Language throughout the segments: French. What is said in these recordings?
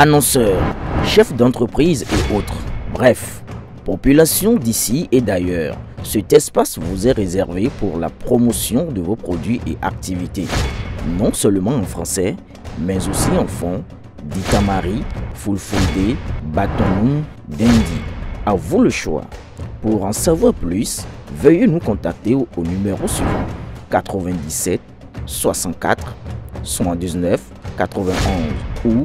annonceurs, chefs d'entreprise et autres. Bref, population d'ici et d'ailleurs, cet espace vous est réservé pour la promotion de vos produits et activités. Non seulement en français, mais aussi en fond, Ditamari, Fulfulde, Batonoum, Dendi. À vous le choix. Pour en savoir plus, veuillez nous contacter au numéro suivant 97 64 79 91 ou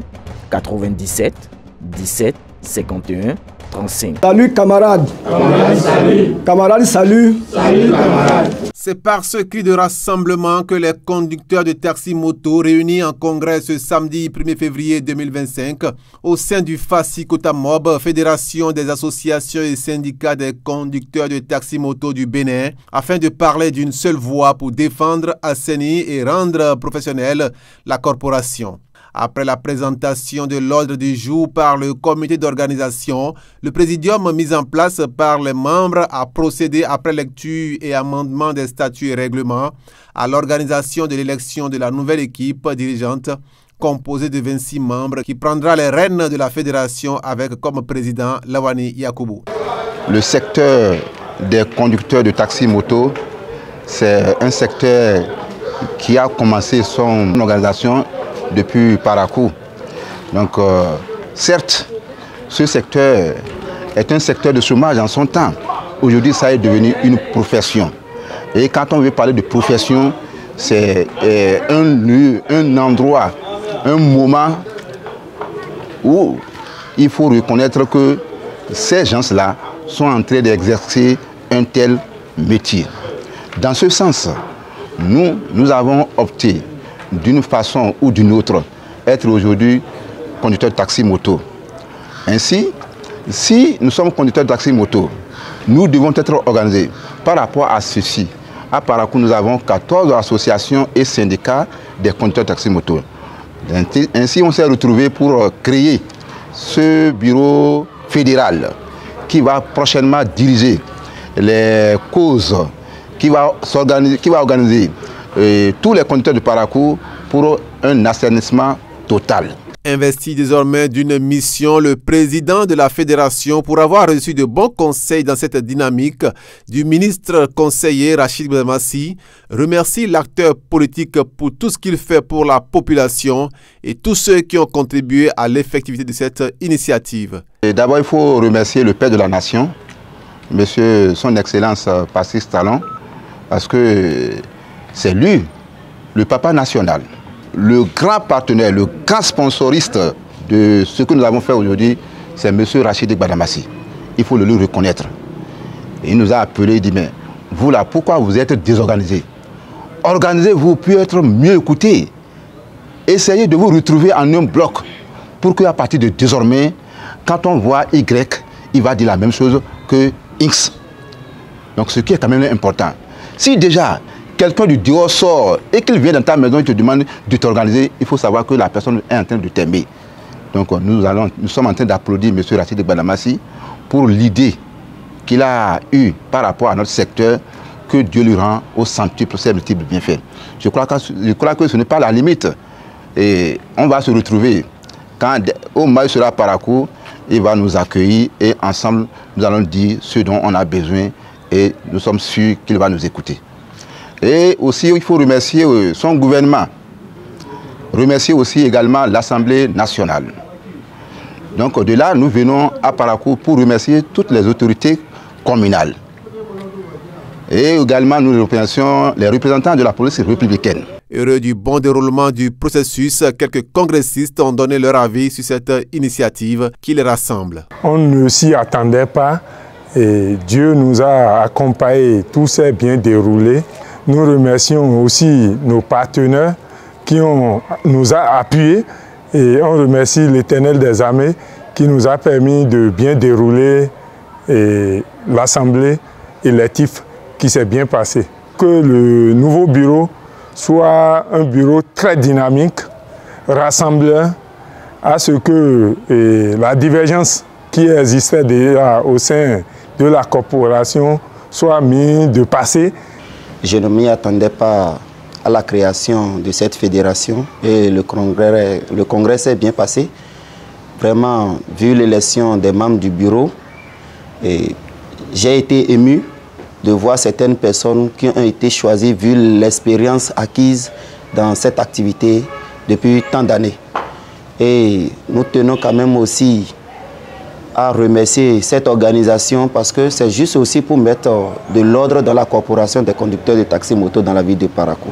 97 17 51 35. Salut camarades. Camarades, salut. Salut camarades. C'est par ce cri de rassemblement que les conducteurs de taxi-moto réunis en congrès ce samedi 1er février 2025 au sein du FASI-Kotamob, Fédération des associations et syndicats des conducteurs de taxi-moto du Bénin, afin de parler d'une seule voix pour défendre, assainir et rendre professionnelle la corporation. Après la présentation de l'ordre du jour par le comité d'organisation, le présidium mis en place par les membres a procédé après lecture et amendement des statuts et règlements à l'organisation de l'élection de la nouvelle équipe dirigeante composée de 26 membres qui prendra les rênes de la fédération avec comme président Lawani Yakubu. Le secteur des conducteurs de taxi-moto, c'est un secteur qui a commencé son organisation depuis Parakou. Donc, certes, ce secteur est un secteur de chômage en son temps. Aujourd'hui, ça est devenu une profession. Et quand on veut parler de profession, c'est un lieu, un endroit, un moment où il faut reconnaître que ces gens-là sont en train d'exercer un tel métier. Dans ce sens, nous avons opté d'une façon ou d'une autre, être aujourd'hui conducteur de taxi-moto. Ainsi, si nous sommes conducteurs de taxi-moto, nous devons être organisés. Par rapport à ceci, à Parakou, nous avons 14 associations et syndicats des conducteurs de taxi-moto. Ainsi, on s'est retrouvé pour créer ce bureau fédéral qui va prochainement diriger les causes, qui va organiser tous les conducteurs de Parakou pour un assainissement total. Investi désormais d'une mission, le président de la fédération, pour avoir reçu de bons conseils dans cette dynamique du ministre conseiller Rachid Badamassi, remercie l'acteur politique pour tout ce qu'il fait pour la population et tous ceux qui ont contribué à l'effectivité de cette initiative. D'abord, il faut remercier le père de la nation, monsieur son excellence Patrice Talon, parce que c'est lui, le papa national, le grand partenaire, le grand sponsoriste de ce que nous avons fait aujourd'hui, c'est M. Rachid Badamassi. Il faut le lui reconnaître. Et il nous a appelé, il dit, mais vous là, pourquoi vous êtes désorganisés? Organisez-vous pour être mieux écoutés. Essayez de vous retrouver en un bloc pour qu'à partir de désormais, quand on voit Y, il va dire la même chose que X. Donc ce qui est quand même important. Si déjà, quelqu'un du dehors sort et qu'il vient dans ta maison et te demande de t'organiser, il faut savoir que la personne est en train de t'aimer. Donc nous sommes en train d'applaudir M. Rachid Badamassi pour l'idée qu'il a eue par rapport à notre secteur, que Dieu lui rend au centuple ses multiples bienfaits. Je crois que ce n'est pas la limite. Et on va se retrouver. Quand Omar sera à Parakou, il va nous accueillir et ensemble nous allons dire ce dont on a besoin et nous sommes sûrs qu'il va nous écouter. Et aussi, il faut remercier son gouvernement, remercier aussi également l'Assemblée nationale. Donc de là, nous venons à Parakou pour remercier toutes les autorités communales. Et également, nous remercions les représentants de la police républicaine. Heureux du bon déroulement du processus, quelques congressistes ont donné leur avis sur cette initiative qui les rassemble. On ne s'y attendait pas et Dieu nous a accompagnés, tout s'est bien déroulé. Nous remercions aussi nos partenaires qui nous ont appuyés et on remercie l'Éternel des armées qui nous a permis de bien dérouler l'Assemblée élective qui s'est bien passée. Que le nouveau bureau soit un bureau très dynamique, rassembleur, à ce que la divergence qui existait déjà au sein de la corporation soit mise de passé. Je ne m'y attendais pas à la création de cette fédération et le congrès s'est bien passé. Vraiment, vu l'élection des membres du bureau, j'ai été ému de voir certaines personnes qui ont été choisies vu l'expérience acquise dans cette activité depuis tant d'années. Et nous tenons quand même aussi à remercier cette organisation parce que c'est juste aussi pour mettre de l'ordre dans la corporation des conducteurs de taxi moto dans la ville de Parakou.